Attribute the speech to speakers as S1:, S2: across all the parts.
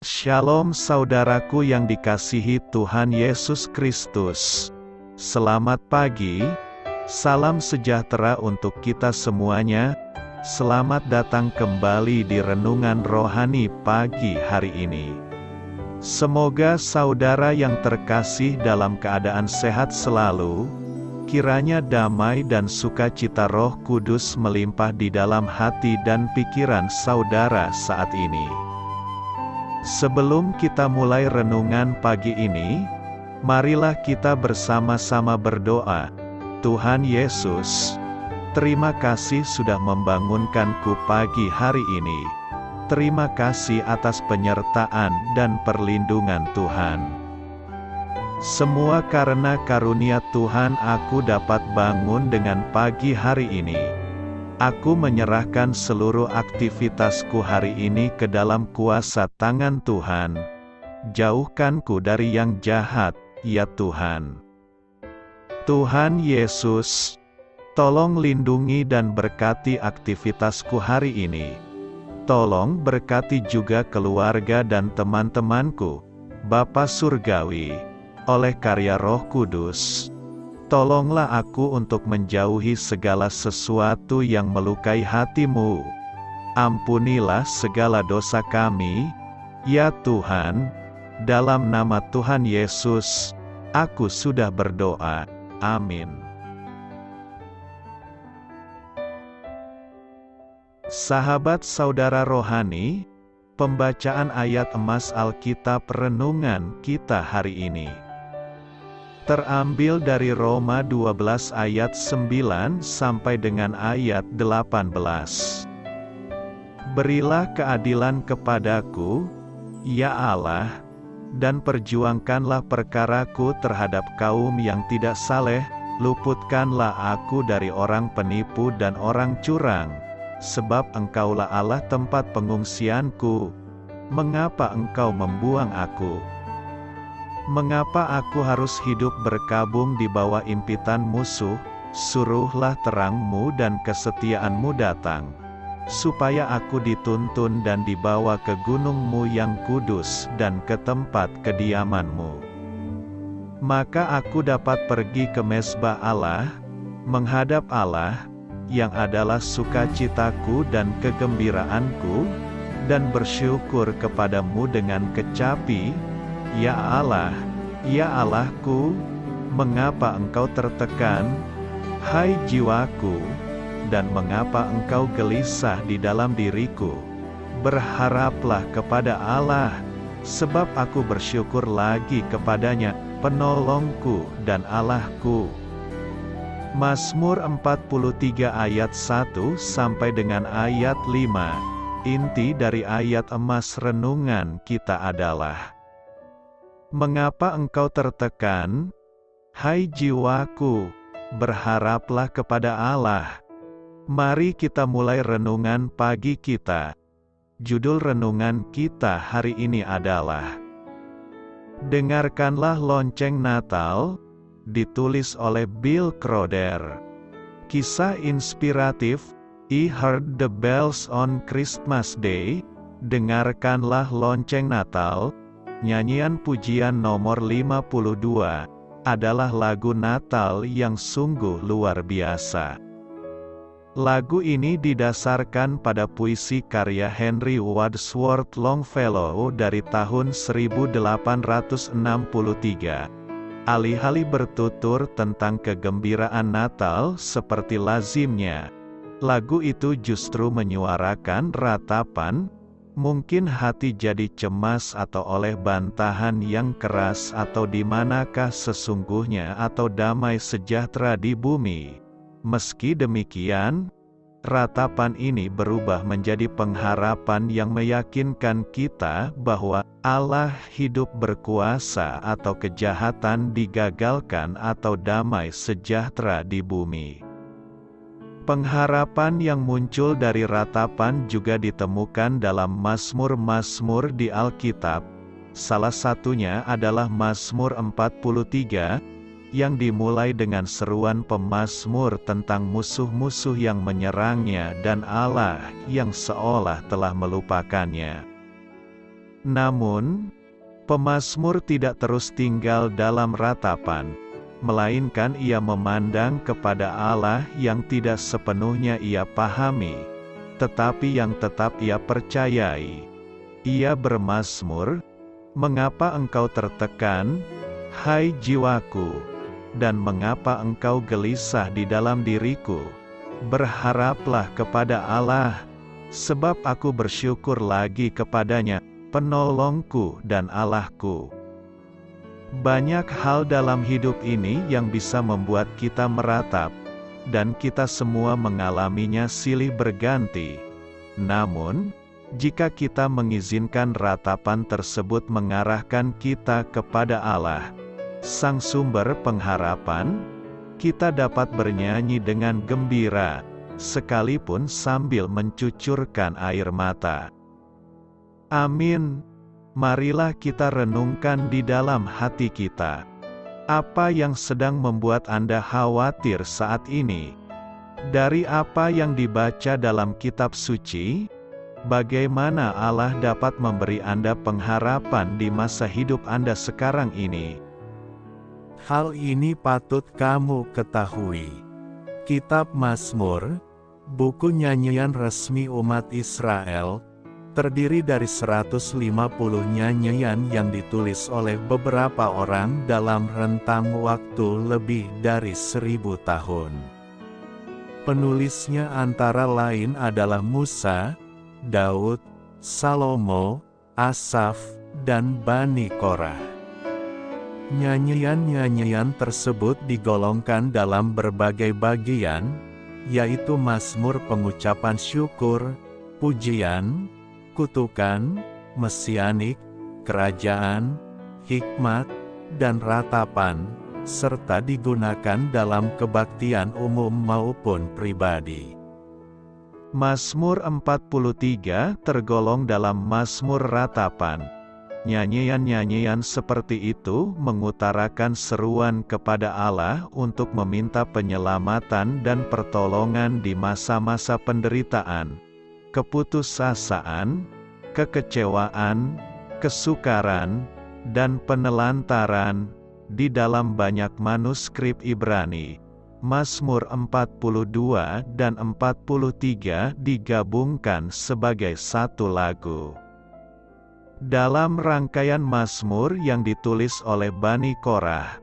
S1: Shalom saudaraku yang dikasihi Tuhan Yesus Kristus. Selamat pagi, salam sejahtera untuk kita semuanya. Selamat datang kembali di Renungan Rohani pagi hari ini. Semoga saudara yang terkasih dalam keadaan sehat selalu. Kiranya damai dan sukacita Roh Kudus melimpah di dalam hati dan pikiran saudara saat ini. Sebelum kita mulai renungan pagi ini, marilah kita bersama-sama berdoa. Tuhan Yesus, terima kasih sudah membangunkanku pagi hari ini. Terima kasih atas penyertaan dan perlindungan Tuhan. Semua karena karunia Tuhan aku dapat bangun dengan pagi hari ini. Aku menyerahkan seluruh aktivitasku hari ini ke dalam kuasa tangan Tuhan. Jauhkanku dari yang jahat, ya Tuhan. Tuhan Yesus, tolong lindungi dan berkati aktivitasku hari ini. Tolong berkati juga keluarga dan teman-temanku, Bapa Surgawi, oleh karya Roh Kudus. Tolonglah aku untuk menjauhi segala sesuatu yang melukai hati-Mu. Ampunilah segala dosa kami, ya Tuhan. Dalam nama Tuhan Yesus, aku sudah berdoa. Amin. Sahabat saudara rohani, pembacaan ayat emas Alkitab renungan kita hari ini terambil dari Roma 12 ayat 9 sampai dengan ayat 18. Berilah keadilan kepadaku, ya Allah, dan perjuangkanlah perkaraku terhadap kaum yang tidak saleh, luputkanlah aku dari orang penipu dan orang curang, sebab Engkaulah Allah tempat pengungsianku. Mengapa Engkau membuang aku? Mengapa aku harus hidup berkabung di bawah impitan musuh? Suruhlah terang-Mu dan kesetiaan-Mu datang, supaya aku dituntun dan dibawa ke gunung-Mu yang kudus dan ke tempat kediaman-Mu. Maka aku dapat pergi ke mezbah Allah, menghadap Allah, yang adalah sukacitaku dan kegembiraanku, dan bersyukur kepadamu dengan kecapi. Ya Allah, ya Allahku, mengapa engkau tertekan, hai jiwaku, dan mengapa engkau gelisah di dalam diriku? Berharaplah kepada Allah, sebab aku bersyukur lagi kepadanya, penolongku dan Allahku. Mazmur 43 ayat 1 sampai dengan ayat 5. Inti dari ayat emas renungan kita adalah: mengapa engkau tertekan, hai jiwaku, berharaplah kepada Allah. Mari kita mulai renungan pagi kita. Judul renungan kita hari ini adalah Dengarkanlah Lonceng Natal, ditulis oleh Bill Crowder. Kisah inspiratif, I Heard the Bells on Christmas Day, Dengarkanlah Lonceng Natal. Nyanyian pujian nomor 52, adalah lagu Natal yang sungguh luar biasa. Lagu ini didasarkan pada puisi karya Henry Wadsworth Longfellow dari tahun 1863. Alih-alih bertutur tentang kegembiraan Natal seperti lazimnya, lagu itu justru menyuarakan ratapan, mungkin hati jadi cemas atau oleh bantahan yang keras atau di manakah sesungguhnya atau damai sejahtera di bumi. Meski demikian, ratapan ini berubah menjadi pengharapan yang meyakinkan kita bahwa Allah hidup berkuasa atau kejahatan digagalkan atau damai sejahtera di bumi. Pengharapan yang muncul dari ratapan juga ditemukan dalam Mazmur-Mazmur di Alkitab. Salah satunya adalah Mazmur 43, yang dimulai dengan seruan pemazmur tentang musuh-musuh yang menyerangnya dan Allah yang seolah telah melupakannya. Namun, pemazmur tidak terus tinggal dalam ratapan, melainkan ia memandang kepada Allah yang tidak sepenuhnya ia pahami, tetapi yang tetap ia percayai. Ia bermazmur, "Mengapa engkau tertekan, hai jiwaku? Dan mengapa engkau gelisah di dalam diriku? Berharaplah kepada Allah, sebab aku bersyukur lagi kepadanya, penolongku dan Allahku." Banyak hal dalam hidup ini yang bisa membuat kita meratap, dan kita semua mengalaminya silih berganti. Namun, jika kita mengizinkan ratapan tersebut mengarahkan kita kepada Allah, Sang Sumber Pengharapan, kita dapat bernyanyi dengan gembira, sekalipun sambil mencucurkan air mata. Amin. Marilah kita renungkan di dalam hati kita. Apa yang sedang membuat Anda khawatir saat ini? Dari apa yang dibaca dalam kitab suci, bagaimana Allah dapat memberi Anda pengharapan di masa hidup Anda sekarang ini?
S2: Hal ini patut kamu ketahui. Kitab Mazmur, buku nyanyian resmi umat Israel, terdiri dari 150 nyanyian yang ditulis oleh beberapa orang dalam rentang waktu lebih dari 1000 tahun. Penulisnya antara lain adalah Musa, Daud, Salomo, Asaf, dan Bani Korah. Nyanyian-nyanyian tersebut digolongkan dalam berbagai bagian, yaitu mazmur pengucapan syukur, pujian, kutukan, mesianik, kerajaan, hikmat, dan ratapan, serta digunakan dalam kebaktian umum maupun pribadi.
S1: Mazmur 43 tergolong dalam mazmur ratapan. Nyanyian-nyanyian seperti itu mengutarakan seruan kepada Allah untuk meminta penyelamatan dan pertolongan di masa-masa penderitaan, keputusasaan, kekecewaan, kesukaran, dan penelantaran. Di dalam banyak manuskrip Ibrani, Mazmur 42 dan 43 digabungkan sebagai satu lagu. Dalam rangkaian mazmur yang ditulis oleh Bani Korah,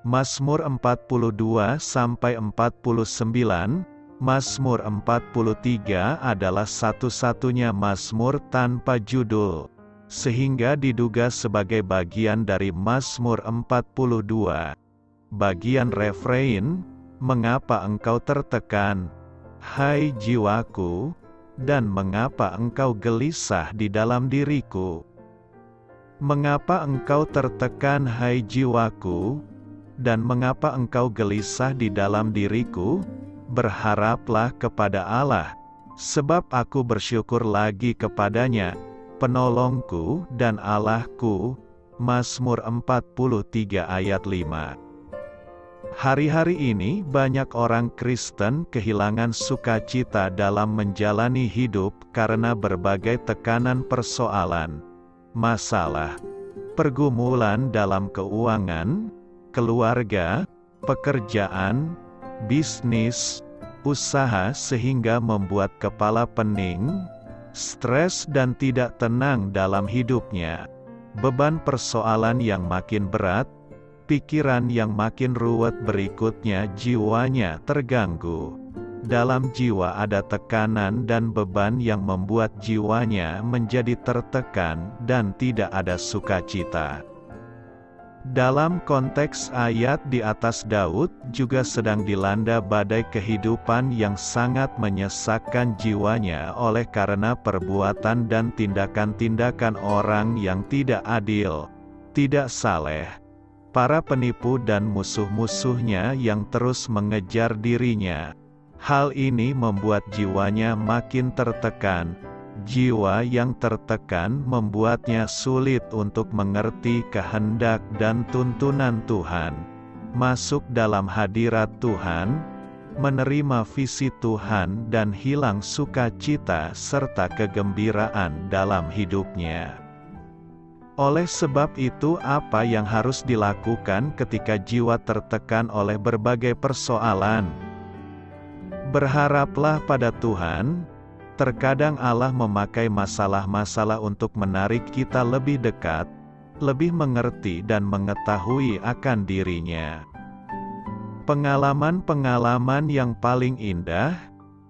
S1: Mazmur 42 sampai 49, Mazmur 43 adalah satu-satunya mazmur tanpa judul, sehingga diduga sebagai bagian dari Mazmur 42. Bagian refrein, "Mengapa engkau tertekan, hai jiwaku, dan mengapa engkau gelisah di dalam diriku? Mengapa engkau tertekan, hai jiwaku, dan mengapa engkau gelisah di dalam diriku? Berharaplah kepada Allah, sebab aku bersyukur lagi kepadanya, penolongku dan Allahku." Mazmur 43 ayat 5. Hari-hari ini banyak orang Kristen kehilangan sukacita dalam menjalani hidup karena berbagai tekanan persoalan, masalah, pergumulan dalam keuangan, keluarga, pekerjaan, bisnis, usaha, sehingga membuat kepala pening, stres dan tidak tenang dalam hidupnya. Beban persoalan yang makin berat, pikiran yang makin ruwet, berikutnya jiwanya terganggu. Dalam jiwa ada tekanan dan beban yang membuat jiwanya menjadi tertekan dan tidak ada sukacita. Dalam konteks ayat di atas, Daud juga sedang dilanda badai kehidupan yang sangat menyesakkan jiwanya oleh karena perbuatan dan tindakan-tindakan orang yang tidak adil, tidak saleh, para penipu dan musuh-musuhnya yang terus mengejar dirinya. Hal ini membuat jiwanya makin tertekan. Jiwa yang tertekan membuatnya sulit untuk mengerti kehendak dan tuntunan Tuhan, masuk dalam hadirat Tuhan, menerima visi Tuhan, dan hilang sukacita serta kegembiraan dalam hidupnya. Oleh sebab itu, apa yang harus dilakukan ketika jiwa tertekan oleh berbagai persoalan? Berharaplah pada Tuhan. Terkadang Allah memakai masalah-masalah untuk menarik kita lebih dekat, lebih mengerti dan mengetahui akan dirinya. Pengalaman-pengalaman yang paling indah,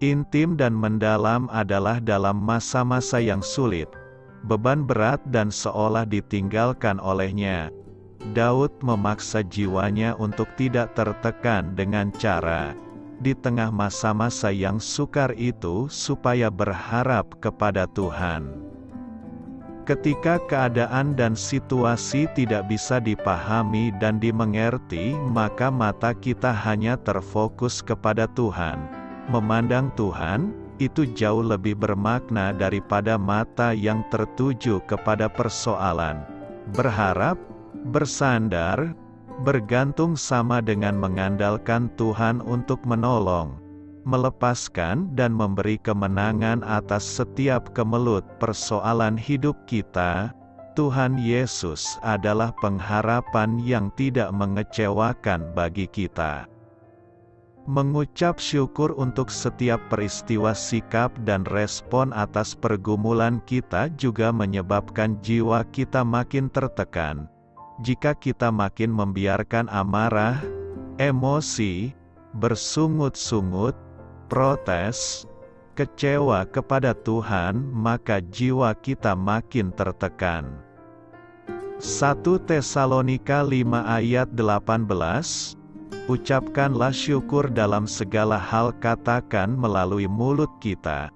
S1: intim dan mendalam adalah dalam masa-masa yang sulit, beban berat dan seolah ditinggalkan olehnya. Daud memaksa jiwanya untuk tidak tertekan dengan cara di tengah masa-masa yang sukar itu supaya berharap kepada Tuhan. Ketika keadaan dan situasi tidak bisa dipahami dan dimengerti, maka mata kita hanya terfokus kepada Tuhan. Memandang Tuhan, itu jauh lebih bermakna daripada mata yang tertuju kepada persoalan. Berharap, bersandar, bergantung sama dengan mengandalkan Tuhan untuk menolong, melepaskan dan memberi kemenangan atas setiap kemelut persoalan hidup kita. Tuhan Yesus adalah pengharapan yang tidak mengecewakan bagi kita. Mengucap syukur untuk setiap peristiwa sikap dan respon atas pergumulan kita juga menyebabkan jiwa kita makin tertekan. Jika kita makin membiarkan amarah, emosi, bersungut-sungut, protes, kecewa kepada Tuhan, maka jiwa kita makin tertekan. 1 Tesalonika 5 ayat 18, ucapkanlah syukur dalam segala hal, katakan melalui mulut kita,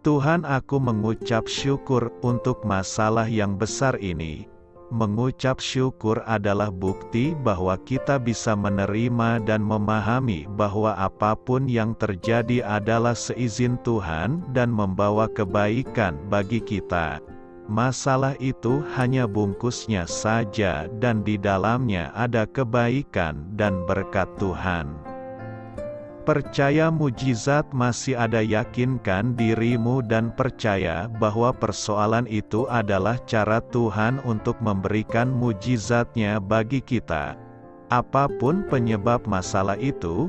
S1: Tuhan, aku mengucap syukur untuk masalah yang besar ini. Mengucap syukur adalah bukti bahwa kita bisa menerima dan memahami bahwa apapun yang terjadi adalah seizin Tuhan dan membawa kebaikan bagi kita. Masalah itu hanya bungkusnya saja dan di dalamnya ada kebaikan dan berkat Tuhan. Percaya mujizat masih ada, yakinkan dirimu dan percaya bahwa persoalan itu adalah cara Tuhan untuk memberikan mujizatnya bagi kita. Apapun penyebab masalah itu,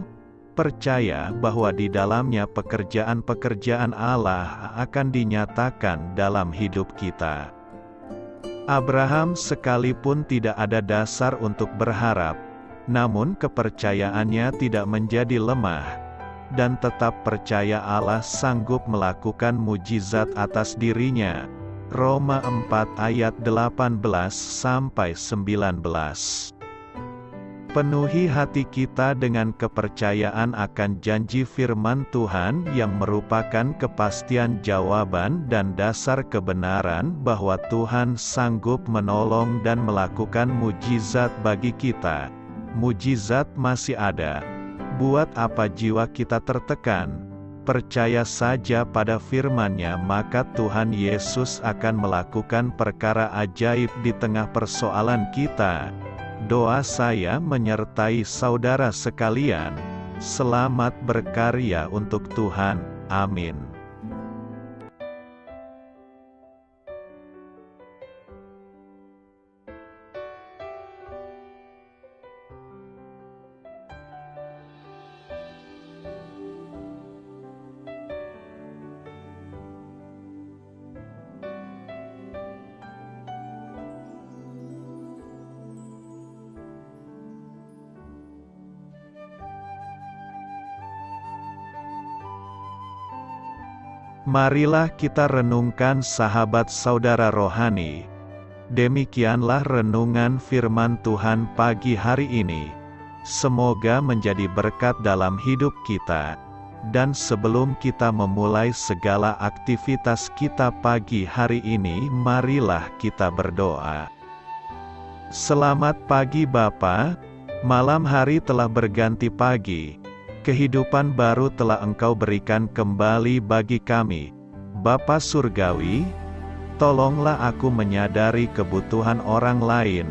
S1: percaya bahwa di dalamnya pekerjaan-pekerjaan Allah akan dinyatakan dalam hidup kita. Abraham sekalipun tidak ada dasar untuk berharap, namun kepercayaannya tidak menjadi lemah, dan tetap percaya Allah sanggup melakukan mujizat atas dirinya. Roma 4 ayat 18-19. Penuhi hati kita dengan kepercayaan akan janji firman Tuhan yang merupakan kepastian jawaban dan dasar kebenaran bahwa Tuhan sanggup menolong dan melakukan mujizat bagi kita. Mujizat masih ada. Buat apa jiwa kita tertekan? Percaya saja pada firman-Nya, maka Tuhan Yesus akan melakukan perkara ajaib di tengah persoalan kita. Doa saya menyertai saudara sekalian. Selamat berkarya untuk Tuhan. Amin. Marilah kita renungkan sahabat saudara rohani. Demikianlah renungan firman Tuhan pagi hari ini. Semoga menjadi berkat dalam hidup kita. Dan sebelum kita memulai segala aktivitas kita pagi hari ini, marilah kita berdoa. Selamat pagi Bapa, malam hari telah berganti pagi. Kehidupan baru telah Engkau berikan kembali bagi kami. Bapa Surgawi, tolonglah aku menyadari kebutuhan orang lain,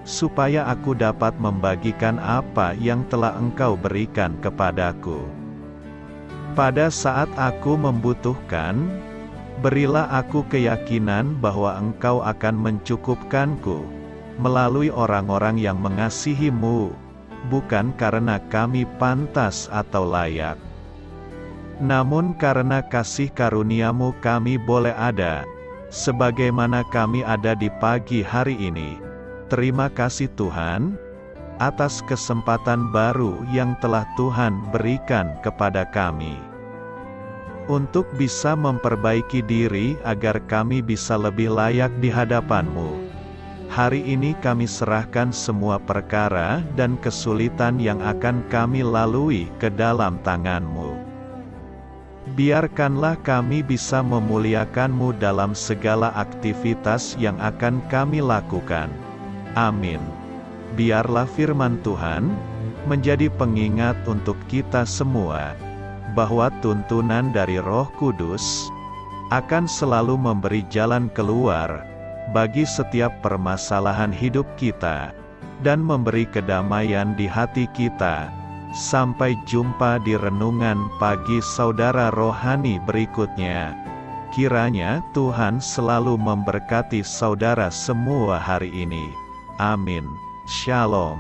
S1: supaya aku dapat membagikan apa yang telah Engkau berikan kepadaku. Pada saat aku membutuhkan, Berilah aku keyakinan bahwa Engkau akan mencukupkanku, melalui orang-orang yang mengasihi-Mu, bukan karena kami pantas atau layak, namun karena kasih karunia-Mu kami boleh ada, sebagaimana kami ada di pagi hari ini. Terima kasih Tuhan, atas kesempatan baru yang telah Tuhan berikan kepada kami, untuk bisa memperbaiki diri agar kami bisa lebih layak di hadapan-Mu. Hari ini kami serahkan semua perkara dan kesulitan yang akan kami lalui ke dalam tangan-Mu. Biarkanlah kami bisa memuliakan-Mu dalam segala aktivitas yang akan kami lakukan. Amin. Biarlah firman Tuhan menjadi pengingat untuk kita semua, bahwa tuntunan dari Roh Kudus akan selalu memberi jalan keluar bagi setiap permasalahan hidup kita, dan memberi kedamaian di hati kita. Sampai jumpa di renungan pagi saudara rohani berikutnya. Kiranya Tuhan selalu memberkati saudara semua hari ini. Amin. Shalom.